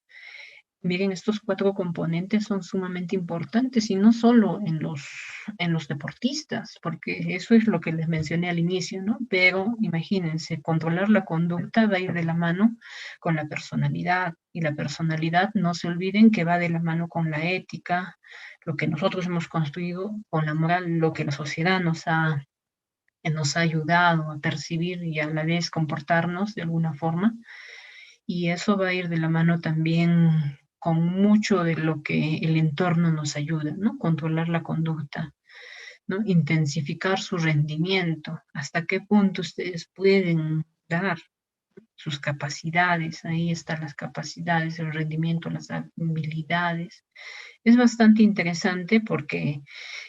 Miren, estos cuatro componentes son sumamente importantes y no solo en los deportistas, porque eso es lo que les mencioné al inicio, ¿no? Pero imagínense, controlar la conducta va a ir de la mano con la personalidad y la personalidad, no se olviden que va de la mano con la ética, lo que nosotros hemos construido, con la moral, lo que la sociedad nos ha ayudado a percibir y a la vez comportarnos de alguna forma. Y eso va a ir de la mano también con mucho de lo que el entorno nos ayuda, ¿no? Controlar la conducta, ¿no? Intensificar su rendimiento, hasta qué punto ustedes pueden dar sus capacidades, ahí están las capacidades, el rendimiento, las habilidades. Es bastante interesante porque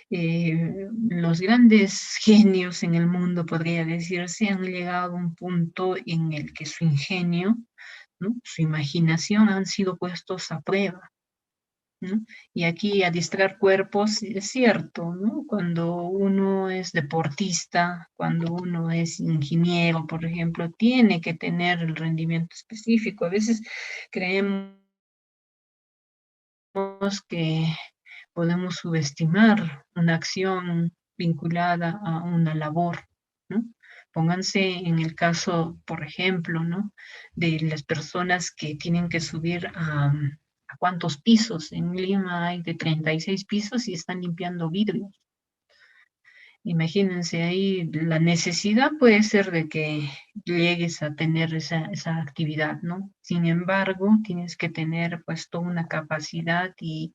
los grandes genios en el mundo, podría decirse, han llegado a un punto en el que su ingenio, ¿no? Su imaginación han sido puestos a prueba. ¿no? Y aquí adiestrar cuerpos, es cierto, ¿no? Cuando uno es deportista, cuando uno es ingeniero, por ejemplo, tiene que tener el rendimiento específico. A veces creemos que podemos subestimar una acción vinculada a una labor, ¿no? Pónganse en el caso, por ejemplo, ¿no? De las personas que tienen que subir a cuántos pisos. En Lima hay de 36 pisos y están limpiando vidrio. Imagínense ahí, la necesidad puede ser de que llegues a tener esa actividad, ¿no? Sin embargo, tienes que tener pues toda una capacidad y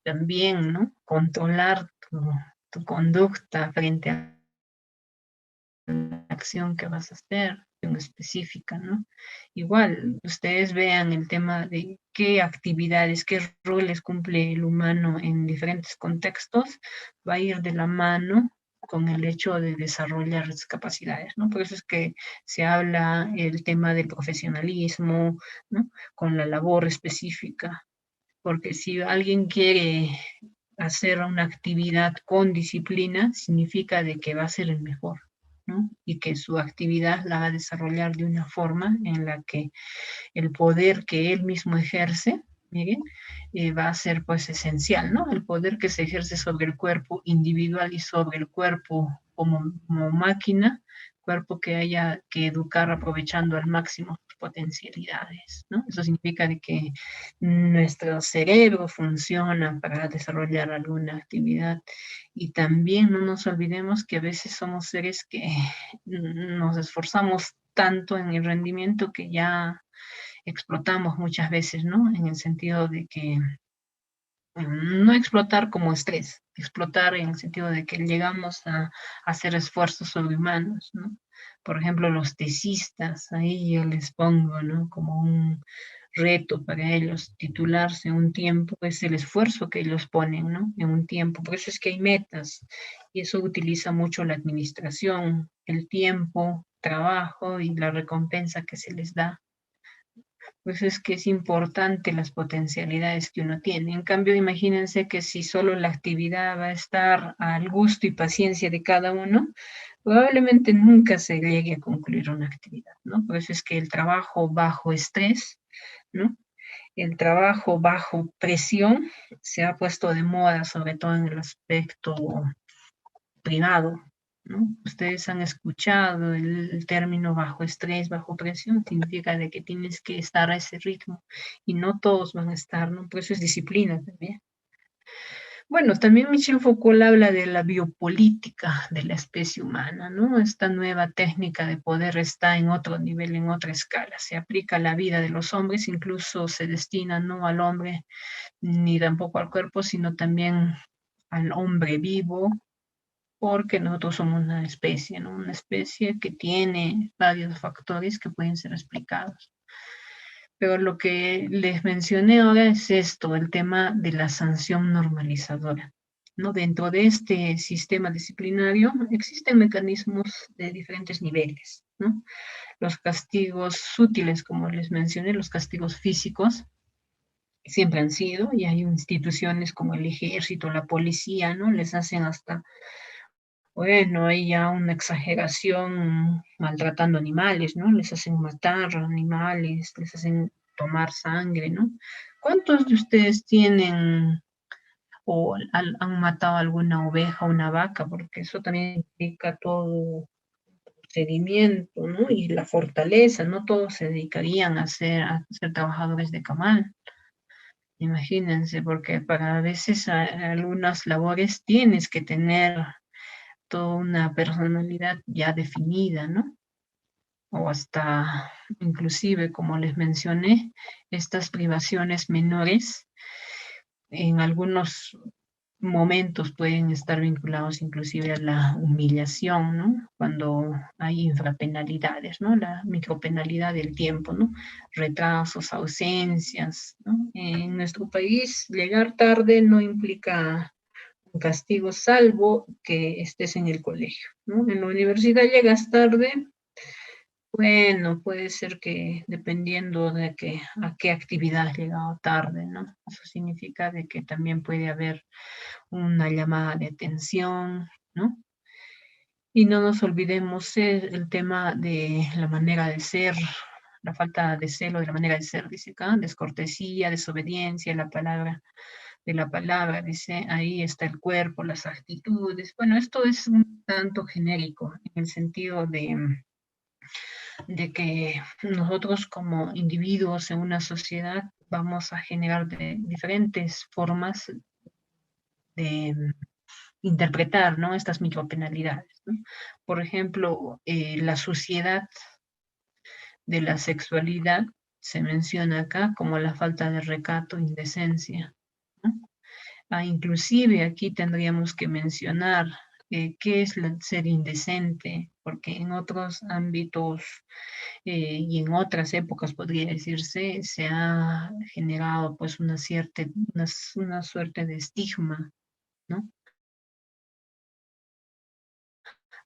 también, ¿no? Controlar tu conducta frente a la acción que vas a hacer, en específica, ¿no? Igual, ustedes vean el tema de qué actividades, qué roles cumple el humano en diferentes contextos, va a ir de la mano con el hecho de desarrollar sus capacidades, ¿no? Por eso es que se habla el tema del profesionalismo, ¿no? Con la labor específica, porque si alguien quiere hacer una actividad con disciplina, significa de que va a ser el mejor, ¿no? Y que su actividad la va a desarrollar de una forma en la que el poder que él mismo ejerce, miren, va a ser pues esencial, ¿no? El poder que se ejerce sobre el cuerpo individual y sobre el cuerpo como máquina, cuerpo que haya que educar aprovechando al máximo sus potencialidades, ¿no? Eso significa de que nuestro cerebro funciona para desarrollar alguna actividad y también no nos olvidemos que a veces somos seres que nos esforzamos tanto en el rendimiento que ya explotamos muchas veces, ¿no? En el sentido de que no explotar como estrés, explotar en el sentido de que llegamos a hacer esfuerzos sobrehumanos, ¿no? Por ejemplo, los tesistas, ahí yo les pongo, ¿no? Como un reto para ellos, titularse un tiempo, es el esfuerzo que ellos ponen, ¿no? En un tiempo, por eso es que hay metas, y eso utiliza mucho la administración, el tiempo, trabajo y la recompensa que se les da. Pues es que es importante las potencialidades que uno tiene. En cambio, imagínense que si solo la actividad va a estar al gusto y paciencia de cada uno, probablemente nunca se llegue a concluir una actividad, ¿no? Por eso es que el trabajo bajo estrés, ¿no? El trabajo bajo presión se ha puesto de moda, sobre todo en el aspecto privado, ¿no? Ustedes han escuchado el término bajo estrés, bajo presión, significa de que tienes que estar a ese ritmo y no todos van a estar, ¿no? Por eso es disciplina también. Bueno, también Michel Foucault habla de la biopolítica de la especie humana, ¿no? Esta nueva técnica de poder está en otro nivel, en otra escala. Se aplica a la vida de los hombres, incluso se destina no al hombre ni tampoco al cuerpo, sino también al hombre vivo, porque nosotros somos una especie, ¿no? Una especie que tiene varios factores que pueden ser explicados. Pero lo que les mencioné ahora es esto, el tema de la sanción normalizadora, ¿no? Dentro de este sistema disciplinario existen mecanismos de diferentes niveles, ¿no? Los castigos sutiles, como les mencioné, los castigos físicos, siempre han sido, y hay instituciones como el ejército, la policía, ¿no? Les hacen hasta bueno, hay ya una exageración maltratando animales, ¿no? Les hacen matar animales, les hacen tomar sangre, ¿no? ¿Cuántos de ustedes tienen o han matado alguna oveja o una vaca? Porque eso también implica todo procedimiento, ¿no? Y la fortaleza, no todos se dedicarían a ser trabajadores de camal. Imagínense, porque para a veces algunas labores tienes que tener toda una personalidad ya definida, ¿no? O hasta, inclusive, como les mencioné, estas privaciones menores en algunos momentos pueden estar vinculados inclusive a la humillación, ¿no? Cuando hay infrapenalidades, ¿no? La micropenalidad del tiempo, ¿no? Retrasos, ausencias, ¿no? En nuestro país, llegar tarde no implica un castigo, salvo que estés en el colegio, ¿no? En la universidad llegas tarde, Bueno, puede ser que dependiendo de a qué actividad has llegado tarde, ¿no? Eso significa de que también puede haber una llamada de atención, ¿no? Y no nos olvidemos el tema de la manera de ser, la falta de celo de la manera de ser, dice acá, descortesía, desobediencia, de la palabra, dice, ahí está el cuerpo, las actitudes. Bueno, esto es un tanto genérico en el sentido de que nosotros como individuos en una sociedad vamos a generar de diferentes formas de interpretar, ¿no? Estas micropenalidades, ¿no? Por ejemplo, la suciedad de la sexualidad se menciona acá como la falta de recato, indecencia, ¿no? Inclusive aquí tendríamos que mencionar qué es ser indecente, porque en otros ámbitos y en otras épocas, podría decirse, se ha generado pues una suerte de estigma, ¿no?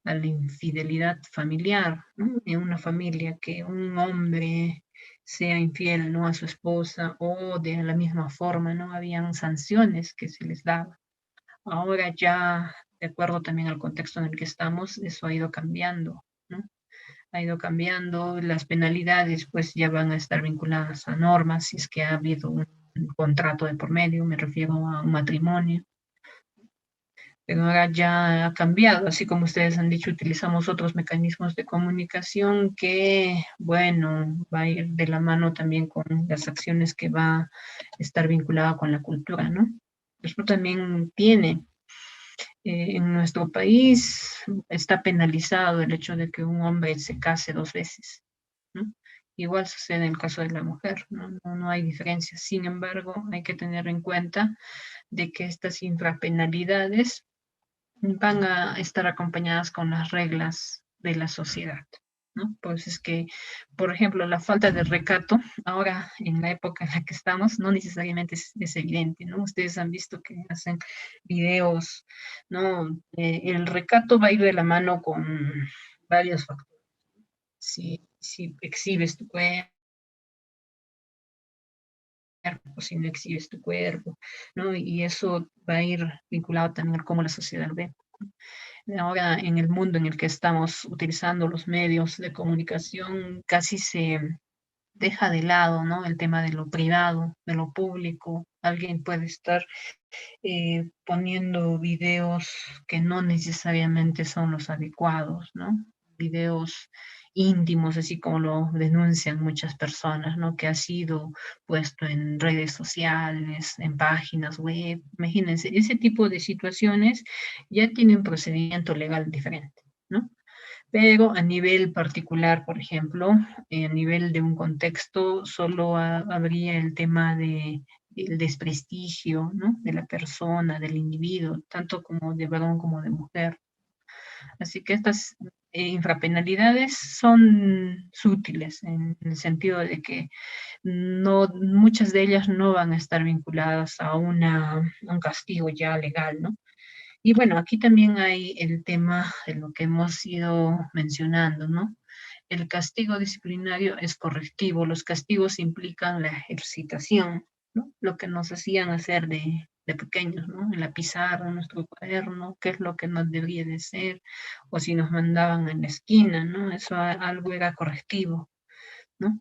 A la infidelidad familiar, ¿no? En una familia que un hombre sea infiel, ¿no? A su esposa o de la misma forma, ¿no? Habían sanciones que se les daba. Ahora ya, de acuerdo también al contexto en el que estamos, eso ha ido cambiando, ¿no? Ha ido cambiando, las penalidades pues ya van a estar vinculadas a normas, si es que ha habido un contrato de por medio, me refiero a un matrimonio, pero ahora ya ha cambiado, así como ustedes han dicho, utilizamos otros mecanismos de comunicación que, bueno, va a ir de la mano también con las acciones que va a estar vinculada con la cultura, ¿no? Esto también tiene en nuestro país está penalizado el hecho de que un hombre se case 2 veces, ¿no? Igual sucede en el caso de la mujer, ¿no? No hay diferencia. Sin embargo, hay que tener en cuenta de que estas infrapenalidades van a estar acompañadas con las reglas de la sociedad, ¿no? Pues es que, por ejemplo, la falta de recato, ahora en la época en la que estamos, no necesariamente es evidente, ¿no? Ustedes han visto que hacen videos, ¿no? El recato va a ir de la mano con varios factores. Si exhibes tu cuerpo, si no exhibes tu cuerpo, ¿no? Y eso va a ir vinculado también a cómo la sociedad ve. Ahora en el mundo en el que estamos utilizando los medios de comunicación, casi se deja de lado, ¿no? El tema de lo privado, de lo público. Alguien puede estar poniendo videos que no necesariamente son los adecuados, ¿no? Videos íntimos, así como lo denuncian muchas personas, ¿no? Que ha sido puesto en redes sociales, en páginas web. Imagínense, ese tipo de situaciones ya tienen procedimiento legal diferente, ¿no? Pero a nivel particular, por ejemplo, a nivel de un contexto, solo habría el tema de el desprestigio, ¿no? De la persona, del individuo, tanto como de varón como de mujer. Así que estas infrapenalidades son sutiles en el sentido de que no, muchas de ellas no van a estar vinculadas a un castigo ya legal, ¿no? Y bueno, aquí también hay el tema de lo que hemos ido mencionando, ¿no? El castigo disciplinario es correctivo, los castigos implican la ejercitación, ¿no? Lo que nos hacían hacer de pequeños, ¿no? En la pizarra, en nuestro cuaderno, qué es lo que nos debería de ser, o si nos mandaban en la esquina, ¿no? Eso algo era correctivo, ¿no?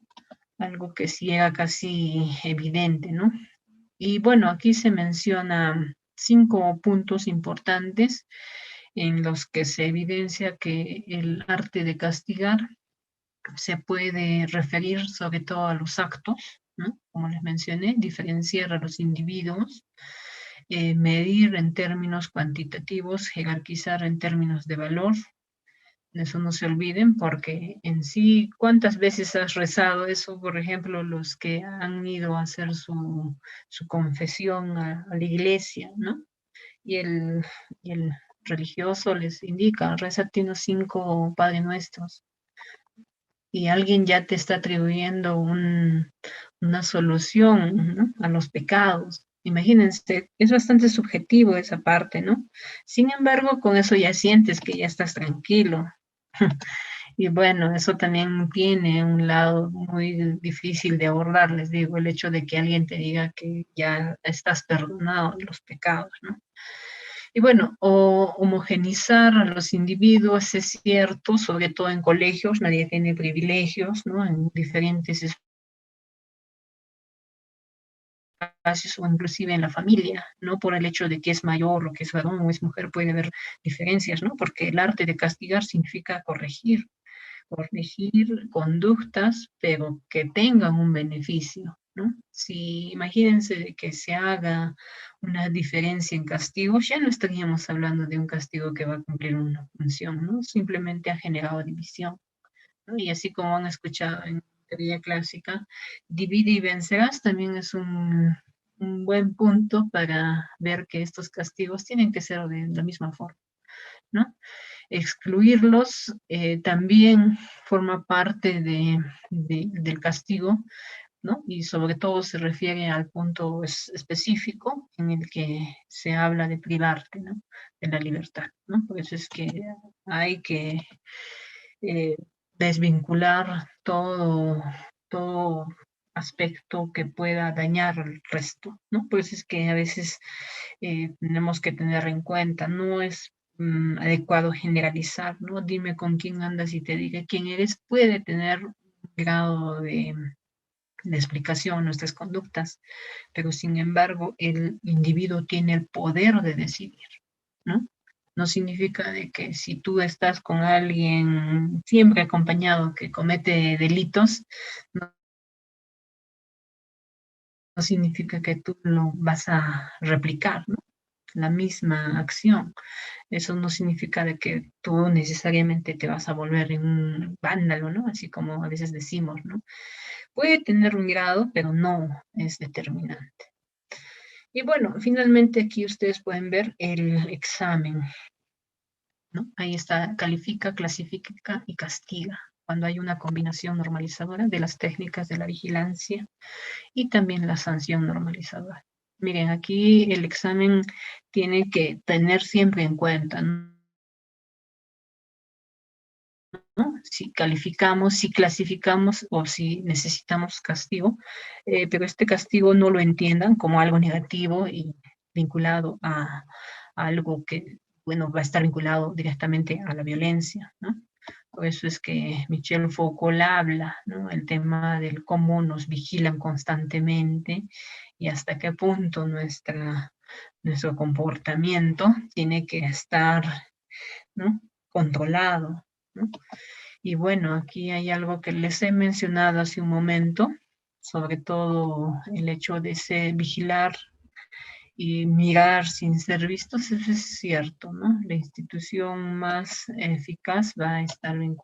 Algo que sí era casi evidente, ¿no? Y bueno, aquí se menciona 5 puntos importantes en los que se evidencia que el arte de castigar se puede referir sobre todo a los actos, ¿no? Como les mencioné, diferenciar a los individuos, medir en términos cuantitativos, jerarquizar en términos de valor. Eso no se olviden, porque en sí, ¿cuántas veces has rezado eso? Por ejemplo, los que han ido a hacer su confesión a la iglesia, ¿no? Y y el religioso les indica, rézate unos 5 Padre Nuestros, y alguien ya te está atribuyendo una solución, ¿no? A los pecados. Imagínense, es bastante subjetivo esa parte, ¿no? Sin embargo, con eso ya sientes que ya estás tranquilo. Y bueno, eso también tiene un lado muy difícil de abordar, les digo, el hecho de que alguien te diga que ya estás perdonado de los pecados, ¿no? Y bueno, homogenizar a los individuos es cierto, sobre todo en colegios, nadie tiene privilegios, ¿no? En diferentes espacios o inclusive en la familia, no por el hecho de que es mayor o que es varón o es mujer, puede haber diferencias, ¿no? Porque el arte de castigar significa corregir conductas, pero que tengan un beneficio, ¿no? Si imagínense que se haga una diferencia en castigos, ya no estaríamos hablando de un castigo que va a cumplir una función, ¿no? Simplemente ha generado división, ¿no? Y así como han escuchado en teoría clásica, divide y vencerás también es un buen punto para ver que estos castigos tienen que ser de la misma forma, ¿no? Excluirlos también forma parte del castigo, ¿no? Y sobre todo se refiere al punto específico en el que se habla de privarte, ¿no? De la libertad, ¿no? Por eso es que hay que eh, desvincular todo aspecto que pueda dañar al resto, ¿no? Por eso es que a veces tenemos que tener en cuenta, no es adecuado generalizar, ¿no? Dime con quién andas y te diga quién eres, puede tener un grado de explicación nuestras conductas, pero sin embargo el individuo tiene el poder de decidir, ¿no? No significa de que si tú estás con alguien siempre acompañado que comete delitos, no, no significa que tú lo vas a replicar, ¿no? La misma acción. Eso no significa de que tú necesariamente te vas a volver un vándalo, ¿no? Así como a veces decimos, ¿no? Puede tener un grado, pero no es determinante. Y bueno, finalmente aquí ustedes pueden ver el examen, ¿no? Ahí está, califica, clasifica y castiga, cuando hay una combinación normalizadora de las técnicas de la vigilancia y también la sanción normalizadora. Miren, aquí el examen tiene que tener siempre en cuenta, ¿no? Si calificamos, si clasificamos o si necesitamos castigo, pero este castigo no lo entiendan como algo negativo y vinculado a algo que, bueno, va a estar vinculado directamente a la violencia, ¿no? Por eso es que Michel Foucault habla, ¿no? El tema del cómo nos vigilan constantemente y hasta qué punto nuestro comportamiento tiene que estar, ¿no? Controlado, ¿no? Y bueno, aquí hay algo que les he mencionado hace un momento, sobre todo el hecho de vigilar y mirar sin ser vistos, eso es cierto, ¿no? La institución más eficaz va a estar vinculada